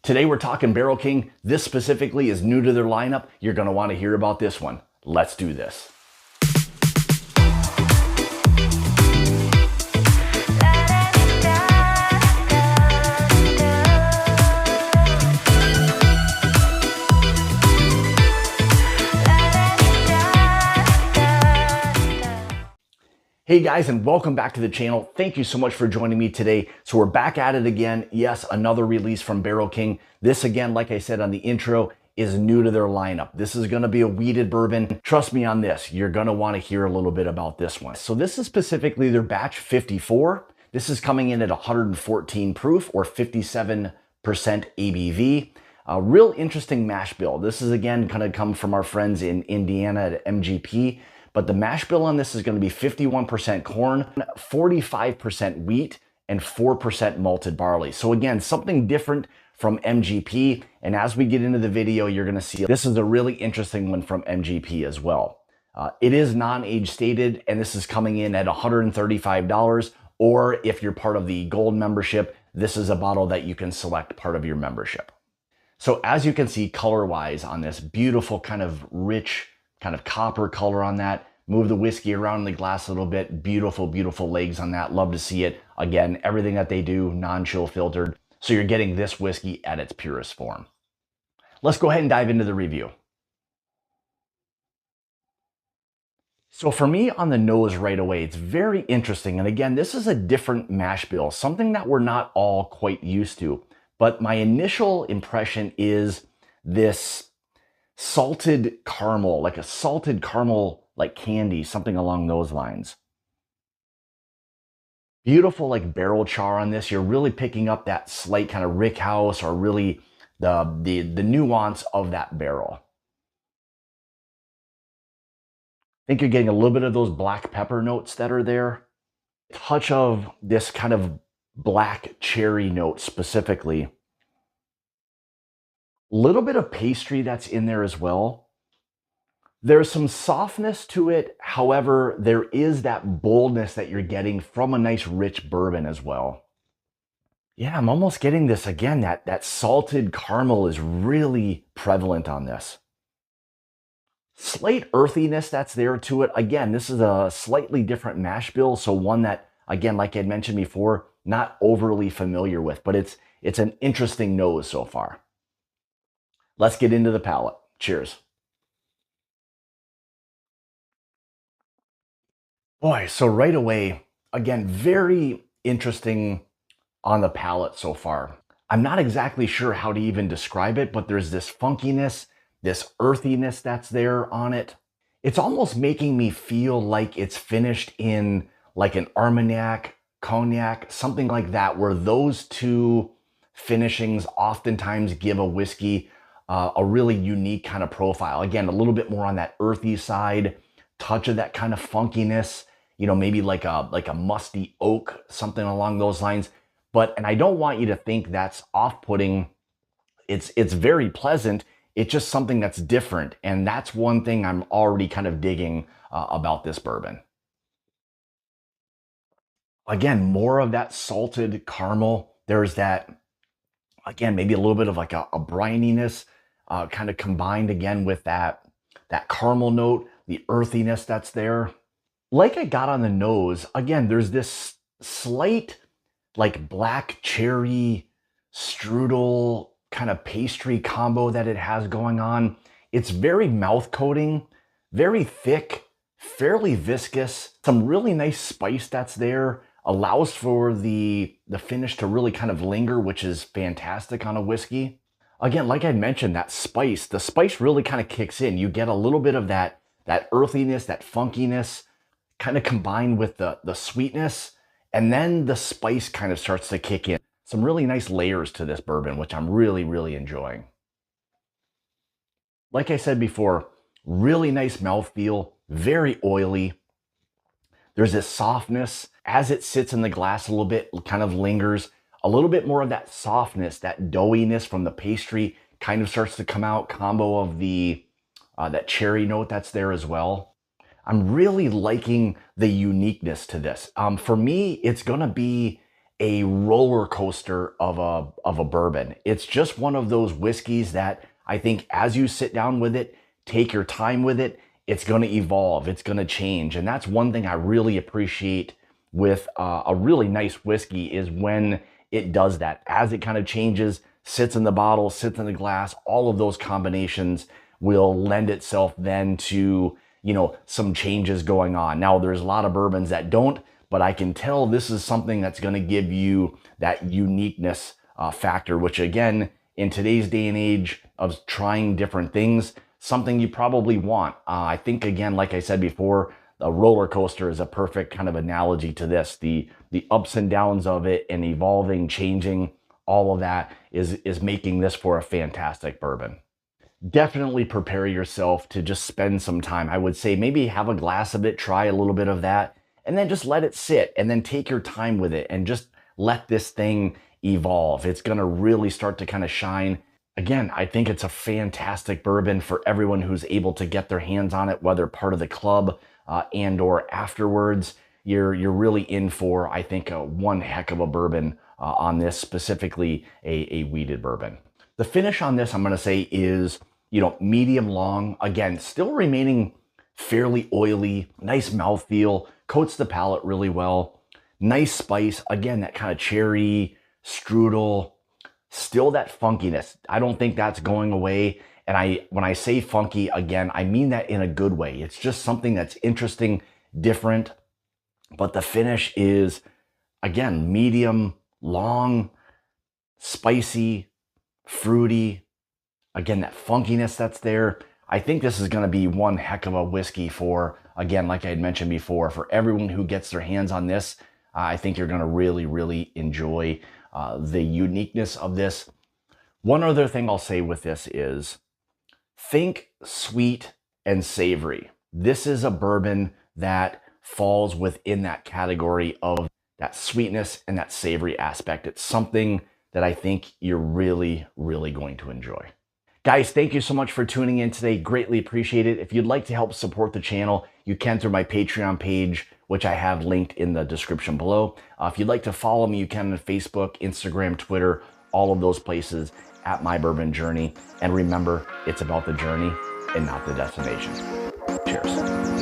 Today we're talking Barrel King. This specifically is new to their lineup. You're gonna wanna hear about this one. Let's do this. Hey guys, and welcome back to the channel. Thank you so much for joining me today. So we're back at it again. Yes, another release from Barrel King. This again, like I said on the intro, is new to their lineup. This is gonna be a wheated bourbon. Trust me on this, you're gonna wanna hear a little bit about this one. So this is specifically their batch 54. This is coming in at 114 proof or 57% ABV. A real interesting mash bill. This is again gonna come from our friends in Indiana at MGP. But the mash bill on this is going to be 51% corn, 45% wheat, and 4% malted barley. So again, something different from MGP. And as we get into the video, you're going to see this is a really interesting one from MGP as well. It is non-age stated, and this is coming in at $135. Or if you're part of the gold membership, this is a bottle that you can select part of your membership. So as you can see color-wise on this, beautiful kind of rich, kind of copper color on that. Move the whiskey around in the glass a little bit. Beautiful, beautiful legs on that. Love to see it. Again, everything that they do, non-chill filtered. So you're getting this whiskey at its purest form. Let's go ahead and dive into the review. So for me on the nose right away, it's very interesting. And again, this is a different mash bill, something that we're not all quite used to. But my initial impression is this salted caramel, like a salted caramel, like candy, something along those lines. Beautiful like barrel char on this. You're really picking up that slight kind of rickhouse or really the nuance of that barrel. I think you're getting a little bit of those black pepper notes that are there. Touch of this kind of black cherry note specifically. Little bit of pastry that's in there as well. There's some softness to it. However, there is that boldness that you're getting from a nice rich bourbon as well. Yeah, I'm almost getting this again. That salted caramel is really prevalent on this. Slight earthiness that's there to it. Again, this is a slightly different mash bill. So one that, again, like I had mentioned before, not overly familiar with, but it's an interesting nose so far. Let's get into the palate. Cheers. Boy, so right away, again, very interesting on the palate so far. I'm not exactly sure how to even describe it, but there's this funkiness, this earthiness that's there on it. It's almost making me feel like it's finished in like an Armagnac, cognac, something like that, where those two finishings oftentimes give a whiskey a really unique kind of profile. Again, a little bit more on that earthy side, touch of that kind of funkiness, you know, maybe like a musty oak, something along those lines. And I don't want you to think that's off-putting. It's very pleasant. It's just something that's different. And that's one thing I'm already kind of digging about this bourbon. Again, more of that salted caramel. There's that, again, maybe a little bit of like a brininess, kind of combined again with that caramel note, the earthiness that's there. Like I got on the nose, again, there's this slight like black cherry strudel kind of pastry combo that it has going on. It's very mouth coating, very thick, fairly viscous, some really nice spice that's there. Allows for the finish to really kind of linger, which is fantastic on a whiskey. Again, like I mentioned, that spice, the spice really kind of kicks in. You get a little bit of that earthiness, that funkiness, kind of combined with the sweetness, and then the spice kind of starts to kick in. Some really nice layers to this bourbon, which I'm really, really enjoying. Like I said before, really nice mouthfeel, very oily. There's this softness as it sits in the glass a little bit, kind of lingers. A little bit more of that softness, that doughiness from the pastry kind of starts to come out. Combo of that cherry note that's there as well. I'm really liking the uniqueness to this. For me, it's gonna be a roller coaster of a bourbon. It's just one of those whiskeys that I think as you sit down with it, take your time with it, it's going to evolve, it's going to change. And that's one thing I really appreciate with a really nice whiskey is when it does that. As it kind of changes, sits in the bottle, sits in the glass, all of those combinations will lend itself then to, you know, some changes going on. Now, there's a lot of bourbons that don't, but I can tell this is something that's going to give you that uniqueness factor, which again, in today's day and age of trying different things, something you probably want. I think, again, like I said before, a roller coaster is a perfect kind of analogy to this. The ups and downs of it and evolving, changing, all of that is making this for a fantastic bourbon. Definitely prepare yourself to just spend some time. I would say maybe have a glass of it, try a little bit of that, and then just let it sit and then take your time with it and just let this thing evolve. It's going to really start to kind of shine. Again, I think it's a fantastic bourbon for everyone who's able to get their hands on it, whether part of the club and or afterwards. You're really in for, I think, one heck of a bourbon on this, specifically a wheated bourbon. The finish on this, I'm going to say, is, you know, medium long. Again, still remaining fairly oily, nice mouthfeel, coats the palate really well. Nice spice, again, that kind of cherry, strudel, still that funkiness. I don't think that's going away. And when I say funky, again, I mean that in a good way. It's just something that's interesting, different, but the finish is, again, medium, long, spicy, fruity. Again, that funkiness that's there. I think this is going to be one heck of a whiskey for, again, like I had mentioned before, for everyone who gets their hands on this. I think you're going to really, really enjoy the uniqueness of this. One other thing I'll say with this is think sweet and savory. This is a bourbon that falls within that category of that sweetness and that savory aspect. It's something that I think you're really, really going to enjoy. Guys, thank you so much for tuning in today. Greatly appreciate it. If you'd like to help support the channel, you can through my Patreon page, which I have linked in the description below. If you'd like to follow me, you can on Facebook, Instagram, Twitter, all of those places at My Bourbon Journey. And remember, it's about the journey and not the destination. Cheers.